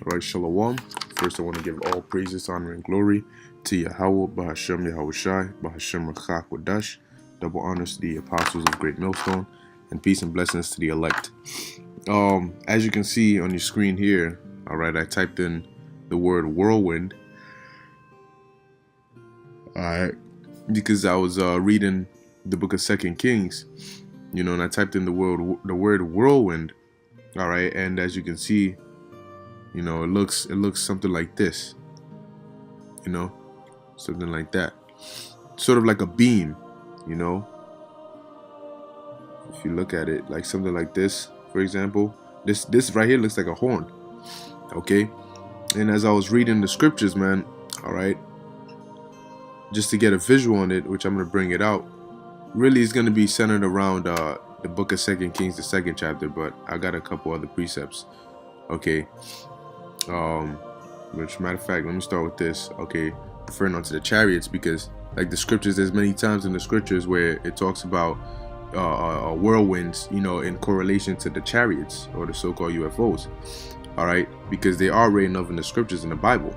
All right, Shalom. First, I want to give all praises, honor, and glory to Yahweh, Bahashem Yahushai, Bahashem Rachak Wadash. Double honors to the apostles of Great Millstone, and peace and blessings to the elect. As you can see on your screen here, all right, I typed in the word whirlwind. All right, because I was reading the book of 2 Kings, and I typed in the word whirlwind. All right, and as you can see, it looks something like this, something like that, sort of like a beam, if you look at it, like something like this, for example. This right here looks like a horn, okay? And as I was reading the scriptures, man, all right, just to get a visual on it, which I'm going to bring it out, really is going to be centered around the book of 2 Kings, the 2nd chapter, but I got a couple other precepts, okay? Which, matter of fact, let me start with this, okay, referring on to the chariots, because like the scriptures, there's many times in the scriptures where it talks about whirlwinds, in correlation to the chariots or the so-called UFOs, all right, because they are written of in the scriptures in the Bible,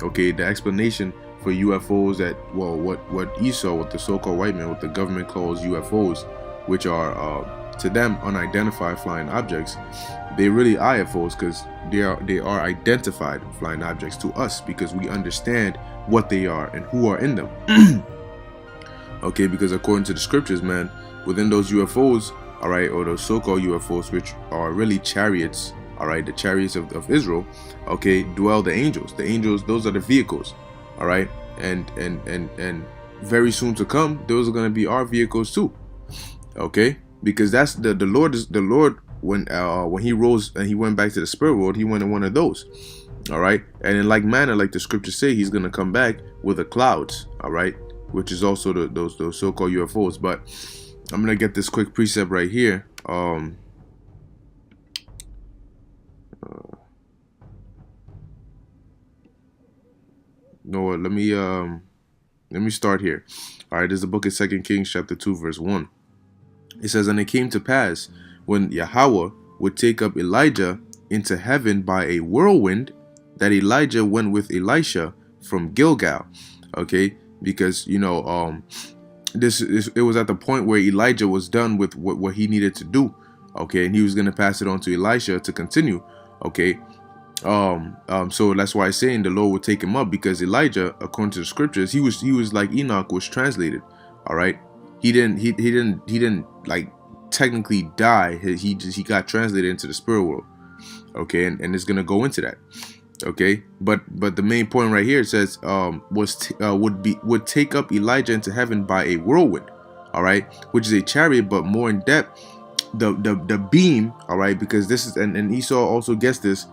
okay. The explanation for UFOs that, well, what Esau, what the so-called white man, what the government calls UFOs, which are to them unidentified flying objects, they really IFOs, because they are identified flying objects to us, because we understand what they are and who are in them. Okay, because according to the scriptures, man, within those UFOs, all right, or those so-called UFOs, which are really chariots, all right, the chariots of Israel, okay, dwell the angels. The angels, those are the vehicles, all right, and very soon to come, those are going to be our vehicles too, okay, because that's the Lord is the Lord. When he rose and he went back to the spirit world, he went in one of those, all right, and in like manner, like the scriptures say, he's going to come back with the clouds, all right, which is also those so-called UFOs. But I'm gonna get this quick precept right here. No, let me start here. All right, this is the book of 2 Kings chapter 2 verse 1. It says, "And it came to pass, when Yahweh would take up Elijah into heaven by a whirlwind, that Elijah went with Elisha from Gilgal." Okay, because it was at the point where Elijah was done with what he needed to do, okay, and he was going to pass it on to Elisha to continue, okay. So that's why I'm saying the Lord would take him up, because Elijah, according to the scriptures, he was like Enoch was translated, all right. He didn't like technically die. He got translated into the spirit world, okay, and it's gonna go into that, okay. But the main point right here, it says would take up Elijah into heaven by a whirlwind, all right, which is a chariot, but more in depth, the beam, all right, because this is and Esau also gets this.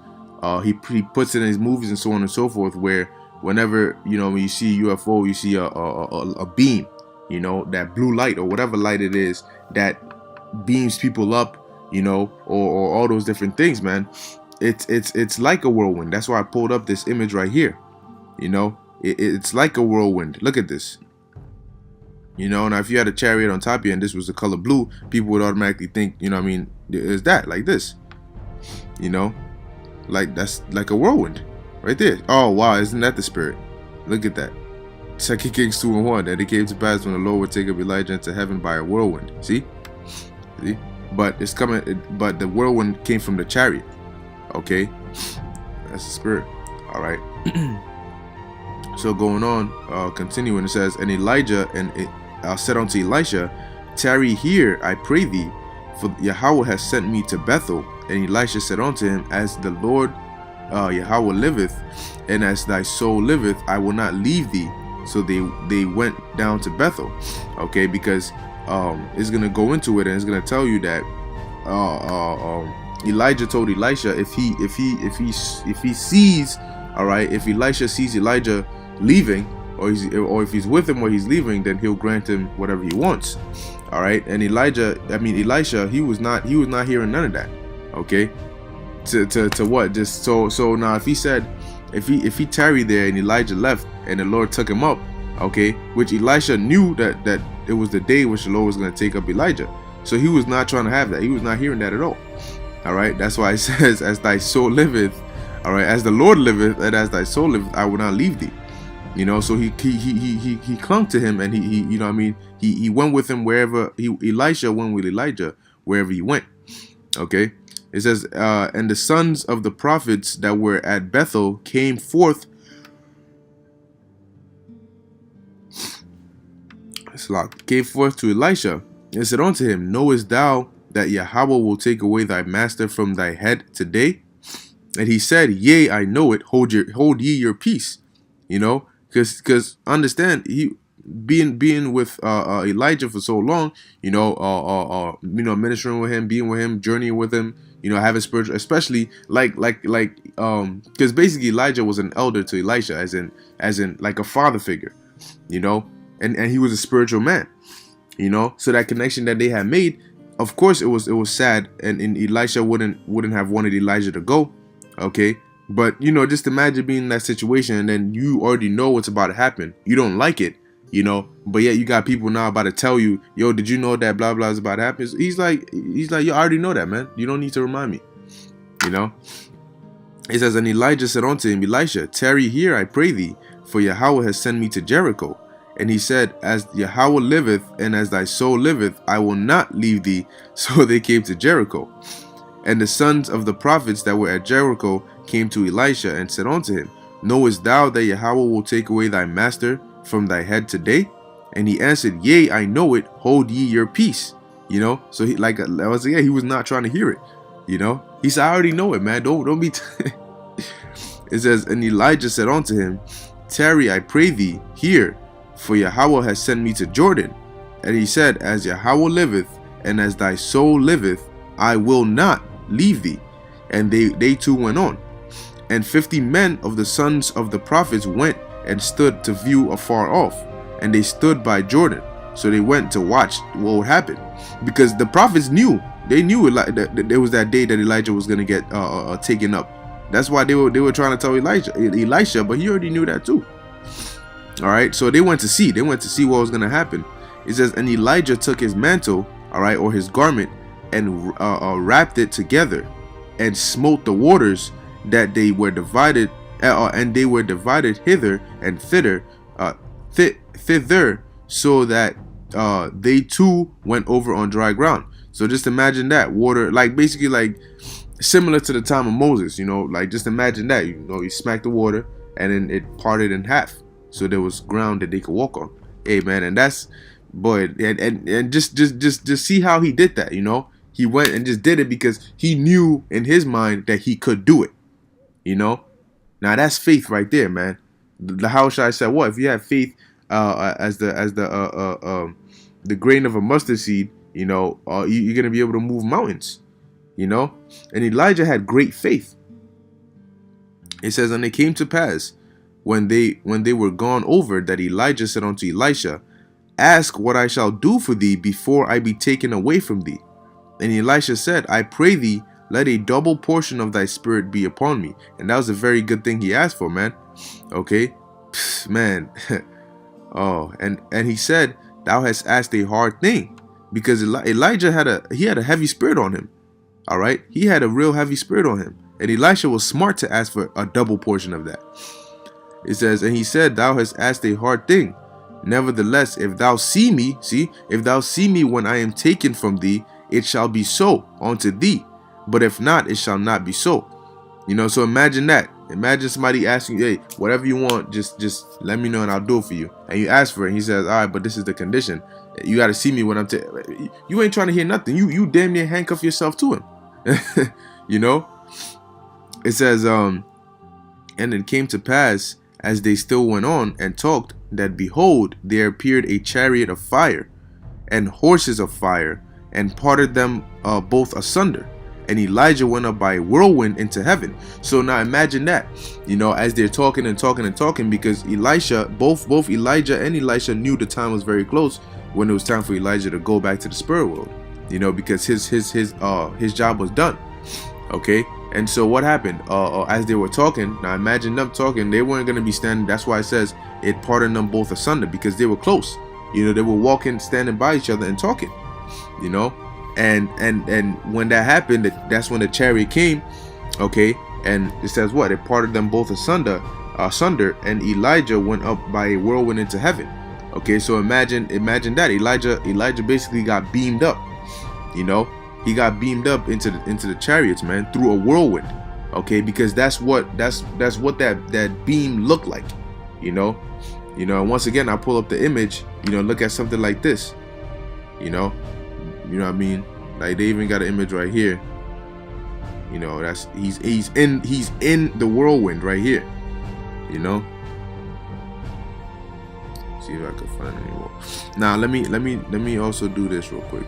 He puts it in his movies and so on and so forth, where whenever when you see UFO, you see a beam, that blue light or whatever light it is that beams people up, or all those different things, man. It's like a whirlwind. That's why I pulled up this image right here. It's like a whirlwind. Look at this. Now if you had a chariot on top of you and this was the color blue, people would automatically think, is that like this? Like that's like a whirlwind right there. Oh wow, isn't that the spirit? Look at that. 2 Kings 2 and 1. And it came to pass, when the Lord would take up Elijah into heaven by a whirlwind. See? But it's coming. But the whirlwind came from the chariot. Okay, that's the spirit. All right. So going on, continuing, it says, "And Elijah said unto Elisha, Tarry here, I pray thee, for Yahweh has sent me to Bethel. And Elisha said unto him, As the Lord Yahweh liveth, and as thy soul liveth, I will not leave thee." So they went down to Bethel, okay, because it's gonna go into it, and it's gonna tell you that Elijah told Elisha, if he sees, all right, if Elisha sees Elijah leaving, or if he's with him or he's leaving, then he'll grant him whatever he wants, all right. And Elisha, he was not hearing none of that, okay. To what? Just so now if he said, if he tarried there and Elijah left and the Lord took him up, okay, which Elisha knew that it was the day which the Lord was going to take up Elijah, so he was not trying to have that. He was not hearing that at all. All right, that's why it says, "As thy soul liveth," All right, as the Lord liveth and as thy soul liveth, I will not leave thee. You know, so he clung to him, and he you know what I mean, he went with him wherever Elisha went with Elijah wherever he went. Okay, it says, and the sons of the prophets that were at Bethel came forth. Came forth to Elisha and said unto him, knowest thou that Yahweh will take away thy master from thy head today? And he said, yea, I know it. Hold ye your peace. You know, because understand, he being with Elijah for so long, you know, ministering with him, being with him, journeying with him, you know, having spiritual, especially because basically Elijah was an elder to Elisha, as in like a father figure, you know, and he was a spiritual man, you know, so that connection that they had made, of course, it was sad, and Elisha wouldn't have wanted Elijah to go, okay. But, you know, just imagine being in that situation, and then you already know what's about to happen. You don't like it, you know, but yet you got people now about to tell you, yo, did you know that blah, blah is about to happen? He's like, yo, I already know that, man. You don't need to remind me, you know. It says, and Elijah said unto him, Elisha, tarry here, I pray thee, for Yahweh has sent me to Jericho. And he said, as Yahweh liveth, and as thy soul liveth, I will not leave thee. So they came to Jericho. And the sons of the prophets that were at Jericho came to Elisha and said unto him, knowest thou that Yahweh will take away thy master from thy head today? And he answered, yea, I know it. Hold ye your peace. You know, so he, like I was saying, yeah, he was not trying to hear it. You know, he said, I already know it, man. Don't be. It says, and Elijah said unto him, tarry, I pray thee, here, for Yahweh has sent me to Jordan. And he said, as Yahweh liveth, and as thy soul liveth, I will not leave thee. And they two went on. And 50 men of the sons of the prophets went and stood to view afar off, and they stood by Jordan. So they went to watch what would happen, because the prophets knew. They knew that there was that day that Elijah was going to get taken up. That's why they were trying to tell Elisha, but he already knew that too. All right, so they went to see. They went to see what was going to happen. It says, and Elijah took his mantle, all right, or his garment, and wrapped it together, and smote the waters, that they were divided, and they were divided hither and thither, so that they too went over on dry ground. So just imagine that water, like basically like similar to the time of Moses, you know, like just imagine that, you know, he smacked the water and then it parted in half, so there was ground that they could walk on. Hey man, and that's, boy, and just see how he did that, you know. He went and just did it because he knew in his mind that he could do it, you know. Now that's faith right there, man. The how shall I say, what if you have faith as the grain of a mustard seed, you know, you're gonna be able to move mountains, you know. And Elijah had great faith. It says, and it came to pass when they were gone over, that Elijah said unto Elisha, ask what I shall do for thee before I be taken away from thee. And Elisha said, I pray thee, let a double portion of thy spirit be upon me. And that was a very good thing he asked for, man. Okay, man. Oh, and he said, thou hast asked a hard thing, because Elijah had a heavy spirit on him. All right, he had a real heavy spirit on him, and Elisha was smart to ask for a double portion of that. It says, and he said, thou hast asked a hard thing. Nevertheless, if thou see me when I am taken from thee, it shall be so unto thee. But if not, it shall not be so. You know, so imagine that. Imagine somebody asking you, hey, whatever you want, just let me know and I'll do it for you. And you ask for it, and he says, all right, but this is the condition. You got to see me when I'm you ain't trying to hear nothing. You damn near handcuff yourself to him. You know? It says, and it came to pass, as they still went on and talked, that behold, there appeared a chariot of fire and horses of fire, and parted them both asunder. And Elijah went up by a whirlwind into heaven. So now imagine that, you know, as they're talking and talking and talking, because Elisha, both Elijah and Elisha knew the time was very close when it was time for Elijah to go back to the spirit world, you know, because his job was done. Okay. And so what happened as they were talking, now imagine them talking, they weren't going to be standing. That's why it says it parted them both asunder, because they were close, you know, they were walking, standing by each other and talking, you know. And when that happened, that's when the chariot came, okay, And it says what? It parted them both asunder, and Elijah went up by a whirlwind into heaven. Okay, so imagine that Elijah basically got beamed up. You know, he got beamed up into the chariots, man, through a whirlwind. Okay, because that's what that beam looked like. You know, and once again, I pull up the image. Look at something like this. You know what I mean? Like, they even got an image right here. That's he's in the whirlwind right here. See if I can find any more. Now let me also do this real quick.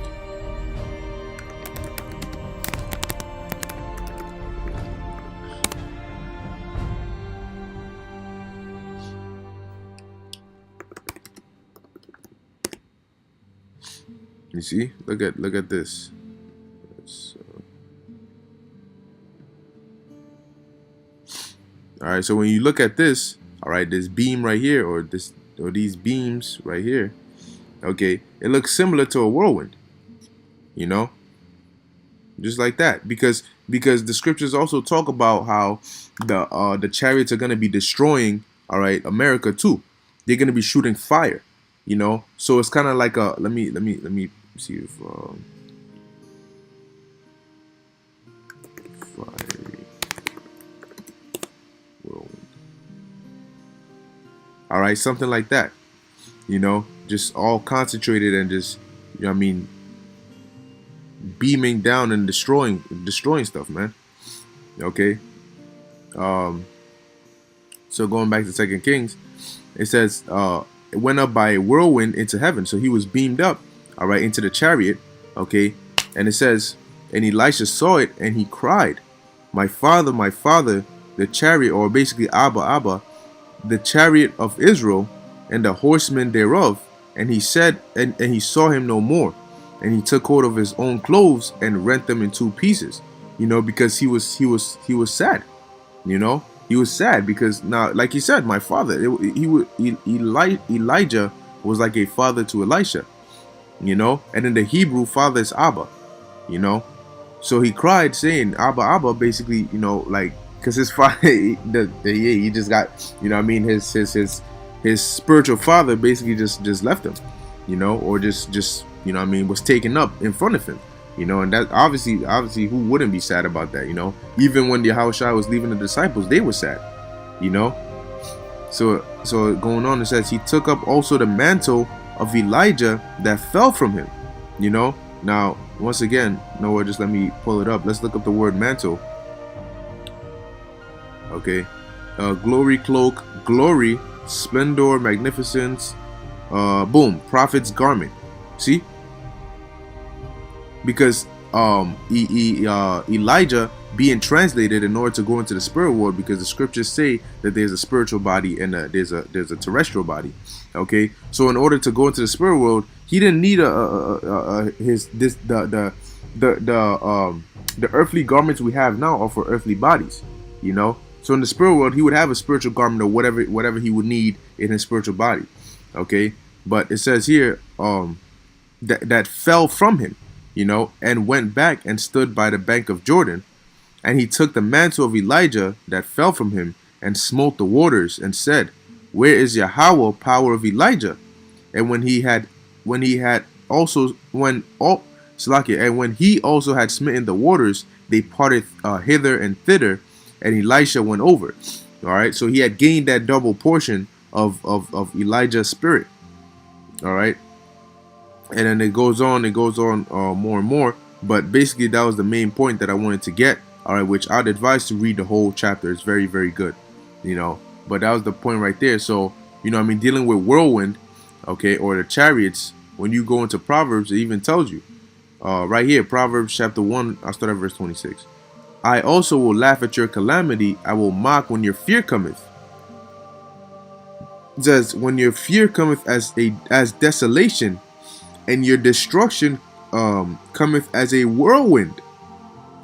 You see? Look at this. All right, so when you look at this, all right, this beam right here, or these beams right here, okay, it looks similar to a whirlwind, just like that, because the scriptures also talk about how the chariots are gonna be destroying, all right, America too. They're gonna be shooting fire, So it's kind of like a let me see if fiery whirlwind. All right, something like that, just all concentrated and just, beaming down and destroying stuff, man. Okay. So going back to 2 Kings, it says it went up by a whirlwind into heaven. So he was beamed up, all right, into the chariot. Okay. And it says, and Elisha saw it and he cried, my father, the chariot, or basically Abba, the chariot of Israel and the horsemen thereof. And he said, and he saw him no more. And he took hold of his own clothes and rent them in 2 pieces, because he was sad, he was sad because now, like he said, my father, Elijah was like a father to Elisha, and in the Hebrew, father is Abba, so he cried saying, Abba, basically, like, because his father, he just got, his spiritual father basically just left him, or just was taken up in front of him, and that obviously who wouldn't be sad about that, even when the Yahushua was leaving the disciples, they were sad, so going on, it says he took up also the mantle of Elijah that fell from him, now once again, Noah, just let me pull it up. Let's look up the word mantle. Okay, glory, cloak, glory, splendor, magnificence, boom, prophet's garment. See, because Elijah being translated in order to go into the spirit world, because the scriptures say that there's a spiritual body and there's a terrestrial body. Okay, so in order to go into the spirit world, he didn't need the earthly garments we have now are for earthly bodies, So in the spirit world, he would have a spiritual garment or whatever he would need in his spiritual body. Okay, but it says here that fell from him, and went back and stood by the bank of Jordan, and he took the mantle of Elijah that fell from him and smote the waters and said, where is Yahweh, power of Elijah? And when he also had smitten the waters, they parted hither and thither, and Elisha went over. All right, so he had gained that double portion of Elijah's spirit. All right, and then it goes on more and more, but basically that was the main point that I wanted to get. All right, which I'd advise to read the whole chapter. It's very, very good, but that was the point right there. So dealing with whirlwind, okay, or the chariots, when you go into Proverbs, it even tells you right here, Proverbs chapter 1, I'll start at verse 26. I also will laugh at your calamity, I will mock when your fear cometh. It says, when your fear cometh as desolation, and your destruction cometh as a whirlwind,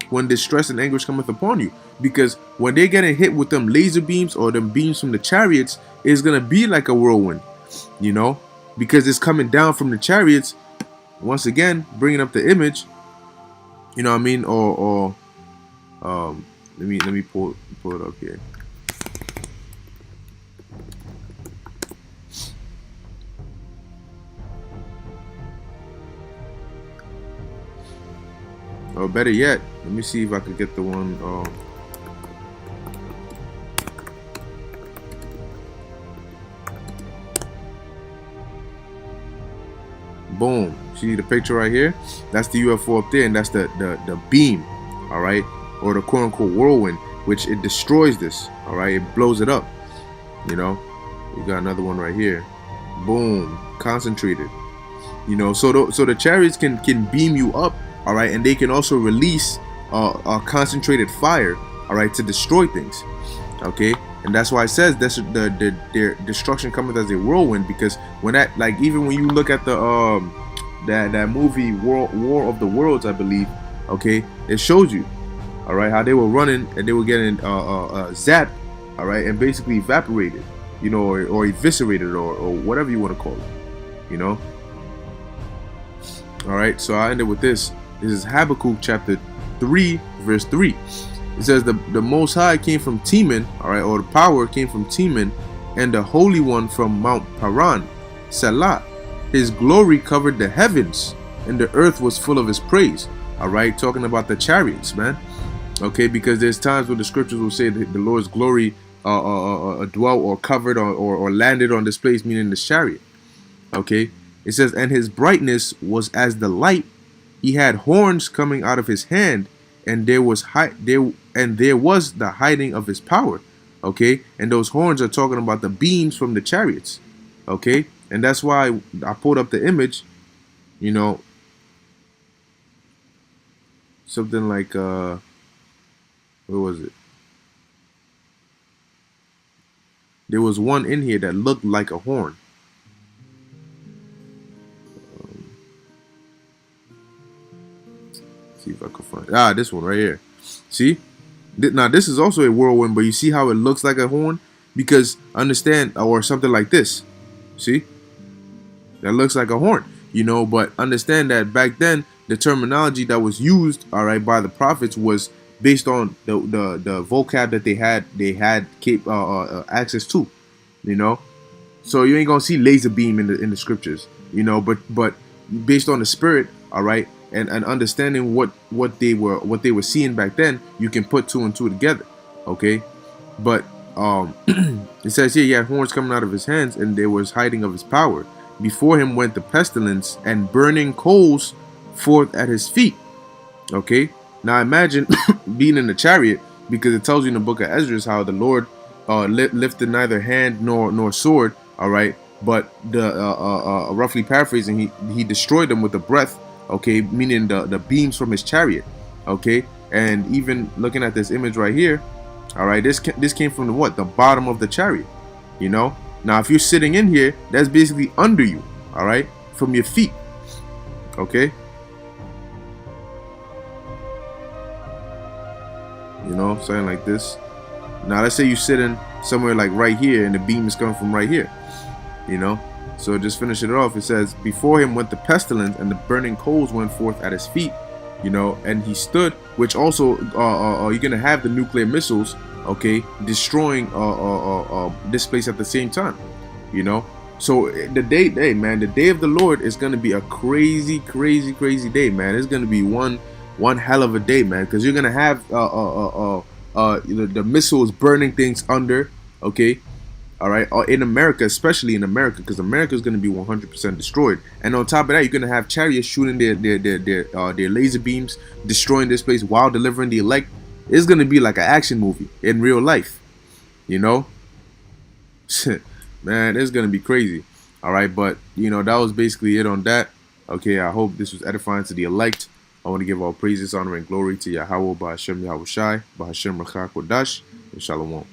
when distress and anguish cometh upon you. Because when they're getting hit with them laser beams or them beams from the chariots, it's gonna be like a whirlwind, because it's coming down from the chariots. Once again, bringing up the image, or Let me pull it up here. Or better yet, let me see if I could get the one. Boom. See the picture right here? That's the UFO up there, and that's the beam, all right, or the quote unquote whirlwind, which it destroys this, all right, it blows it up. You know, you got another one right here. Boom, concentrated. You know, so the chariots can beam you up, all right, and they can also release a concentrated fire, all right, to destroy things. Okay, and that's why it says that's their destruction cometh as a whirlwind, because when that, like, even when you look at the that movie War of the Worlds, I believe, okay, it shows you, all right, how they were running and they were getting zapped, all right, and basically evaporated, you know, or eviscerated, or whatever you want to call it, you know. All right, so I ended with this. This is Habakkuk chapter 3 verse 3. It says the Most High came from Teman, all right, or the power came from Teman, and the Holy One from Mount Paran, Selah. His glory covered the heavens, and the earth was full of his praise. All right, talking about the chariots, man. Okay, because there's times where the scriptures will say that the Lord's glory dwelt or covered or landed on this place, meaning the chariot. Okay, it says, and his brightness was as the light. He had horns coming out of his hand, and there was the hiding of his power. Okay, and those horns are talking about the beams from the chariots. Okay, and that's why I pulled up the image. You know, something like where was it? There was one in here that looked like a horn. See if I can find this one right here. See, now this is also a whirlwind, but you see how it looks like a horn, because understand, or something like this. See, that looks like a horn, you know, but understand that back then the terminology that was used, all right, by the prophets was based on the vocab that they had access to, you know. So you ain't gonna see laser beam in the scriptures, you know, but based on the spirit, all right, and understanding what they were seeing back then, you can put two and two together. Okay, but it says here he had horns coming out of his hands, and there was hiding of his power. Before him went the pestilence, and burning coals forth at his feet. Okay, now imagine being in the chariot, because it tells you in the book of Ezra how the Lord lifted neither hand nor sword, all right, but the roughly paraphrasing, he destroyed them with the breath. Okay, meaning the beams from his chariot. Okay, and even looking at this image right here, all right, this came from the bottom of the chariot, you know. Now if you're sitting in here, that's basically under you, all right, from your feet. Okay, you know, something like this. Now let's say you're sitting somewhere like right here, and the beam is coming from right here, you know. So just finish it off. It says, before him went the pestilence, and the burning coals went forth at his feet, you know, and he stood, which also you're gonna have the nuclear missiles, okay, destroying this place at the same time, you know. So the day of the Lord is gonna be a crazy day, man. It's gonna be one hell of a day, man, because you're gonna have the missiles burning things under, okay. All right, in America, especially in America, because America is going to be 100% destroyed. And on top of that, you're going to have chariots shooting their laser beams, destroying this place while delivering the elect. It's going to be like an action movie in real life, you know. Man, it's going to be crazy. All right, but you know, that was basically it on that. Okay, I hope this was edifying to the elect. I want to give all praises, honor, and glory to Yahweh, Ba'Hashem Yahushai, Ba'Hashem Rachak Kodash, and Shalom.